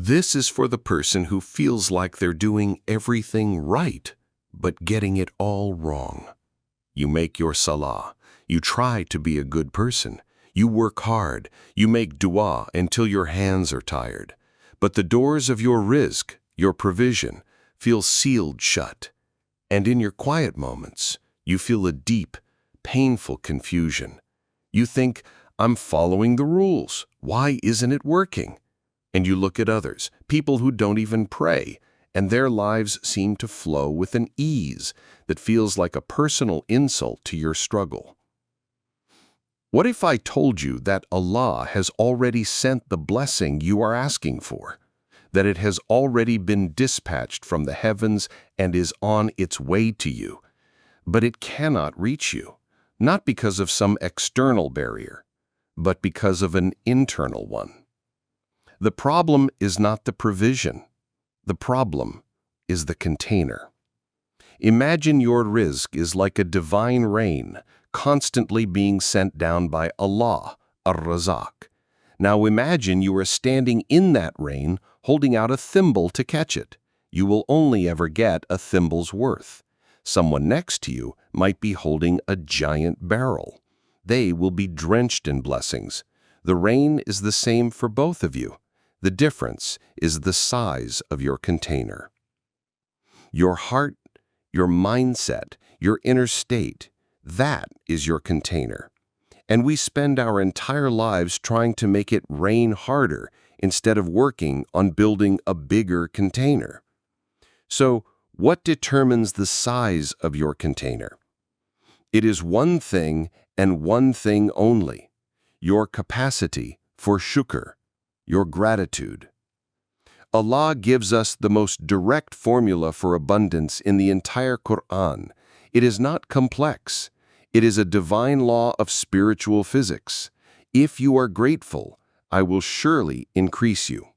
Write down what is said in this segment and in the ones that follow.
This is for the person who feels like they're doing everything right, but getting it all wrong. You make your salah. You try to be a good person. You work hard. You make dua until your hands are tired. But the doors of your rizq, your provision, feel sealed shut. And in your quiet moments, you feel a deep, painful confusion. You think, I'm following the rules. Why isn't it working? And you look at others, people who don't even pray, and their lives seem to flow with an ease that feels like a personal insult to your struggle. What if I told you that Allah has already sent the blessing you are asking for, that it has already been dispatched from the heavens and is on its way to you, but it cannot reach you, not because of some external barrier, but because of an internal one? The problem is not the provision. The problem is the container. Imagine your rizq is like a divine rain, constantly being sent down by Allah, Ar-Razaq. Now imagine you are standing in that rain, holding out a thimble to catch it. You will only ever get a thimble's worth. Someone next to you might be holding a giant barrel. They will be drenched in blessings. The rain is the same for both of you. The difference is the size of your container. Your heart, your mindset, your inner state, that is your container. And we spend our entire lives trying to make it rain harder instead of working on building a bigger container. So, what determines the size of your container? It is one thing and one thing only: your capacity for shukr, your gratitude. Allah gives us the most direct formula for abundance in the entire Quran. It is not complex. It is a divine law of spiritual physics. If you are grateful, I will surely increase you.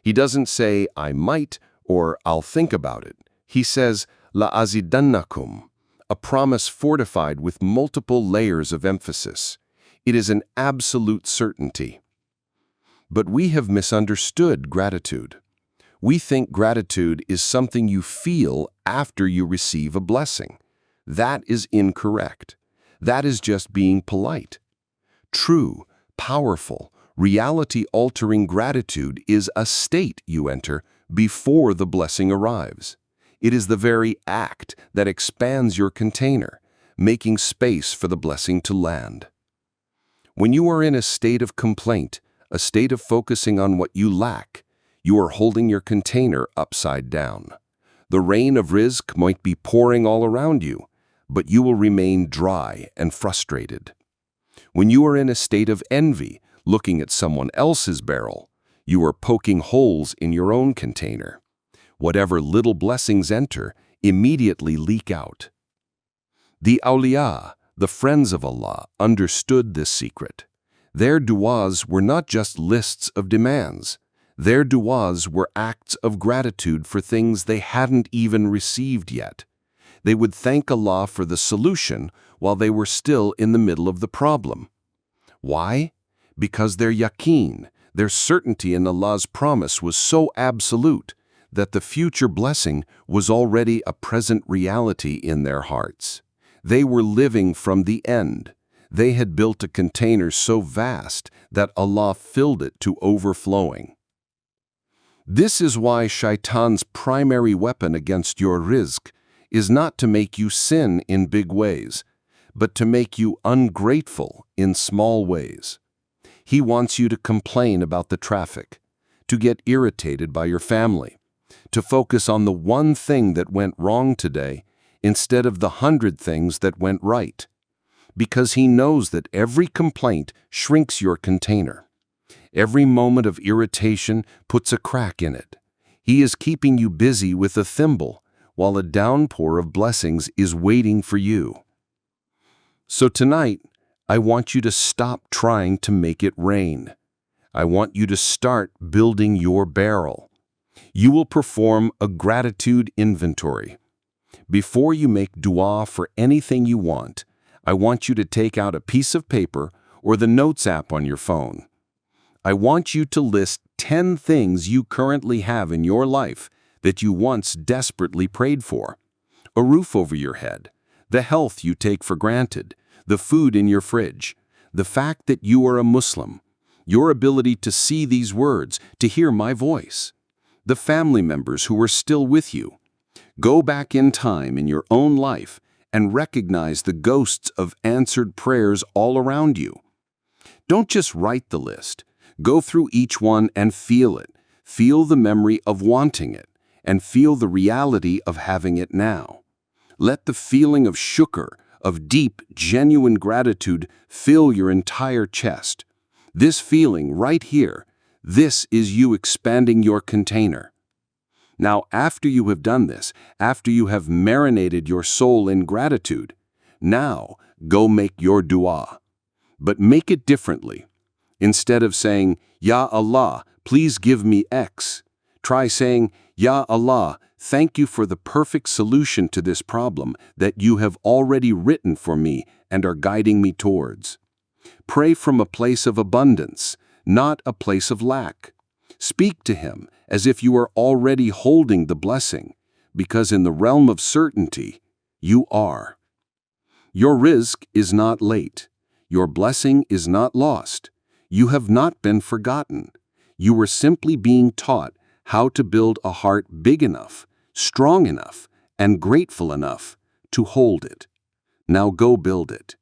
He doesn't say, I might, or I'll think about it. He says, La azidannakum, a promise fortified with multiple layers of emphasis. It is an absolute certainty. But we have misunderstood gratitude. We think gratitude is something you feel after you receive a blessing. That is incorrect. That is just being polite. True, powerful, reality-altering gratitude is a state you enter before the blessing arrives. It is the very act that expands your container, making space for the blessing to land. When you are in a state of complaint, a state of focusing on what you lack, you are holding your container upside down. The rain of rizq might be pouring all around you, but you will remain dry and frustrated. When you are in a state of envy, looking at someone else's barrel, you are poking holes in your own container. Whatever little blessings enter, immediately leak out. The awliya, the friends of Allah, understood this secret. Their du'as were not just lists of demands. Their du'as were acts of gratitude for things they hadn't even received yet. They would thank Allah for the solution while they were still in the middle of the problem. Why? Because their yaqeen, their certainty in Allah's promise, was so absolute that the future blessing was already a present reality in their hearts. They were living from the end. They had built a container so vast that Allah filled it to overflowing. This is why Shaitan's primary weapon against your rizq is not to make you sin in big ways, but to make you ungrateful in small ways. He wants you to complain about the traffic, to get irritated by your family, to focus on the one thing that went wrong today instead of the 100 things that went right, because he knows that every complaint shrinks your container. Every moment of irritation puts a crack in it. He is keeping you busy with a thimble, while a downpour of blessings is waiting for you. So tonight, I want you to stop trying to make it rain. I want you to start building your barrel. You will perform a gratitude inventory. Before you make dua for anything you want, I want you to take out a piece of paper or the Notes app on your phone. I want you to list 10 things you currently have in your life that you once desperately prayed for. A roof over your head, the health you take for granted, the food in your fridge, the fact that you are a Muslim, your ability to see these words, to hear my voice, the family members who are still with you. Go back in time in your own life and recognize the ghosts of answered prayers all around you. Don't just write the list. Go through each one and feel it. Feel the memory of wanting it, and feel the reality of having it now. Let the feeling of shukr, of deep, genuine gratitude, fill your entire chest. This feeling right here, this is you expanding your container. Now, after you have done this, after you have marinated your soul in gratitude, now go make your dua. But make it differently. Instead of saying, Ya Allah, please give me X, try saying, Ya Allah, thank you for the perfect solution to this problem that you have already written for me and are guiding me towards. Pray from a place of abundance, not a place of lack. Speak to Him as if you are already holding the blessing, because in the realm of certainty, you are. Your rizq is not late. Your blessing is not lost. You have not been forgotten. You were simply being taught how to build a heart big enough, strong enough, and grateful enough to hold it. Now go build it.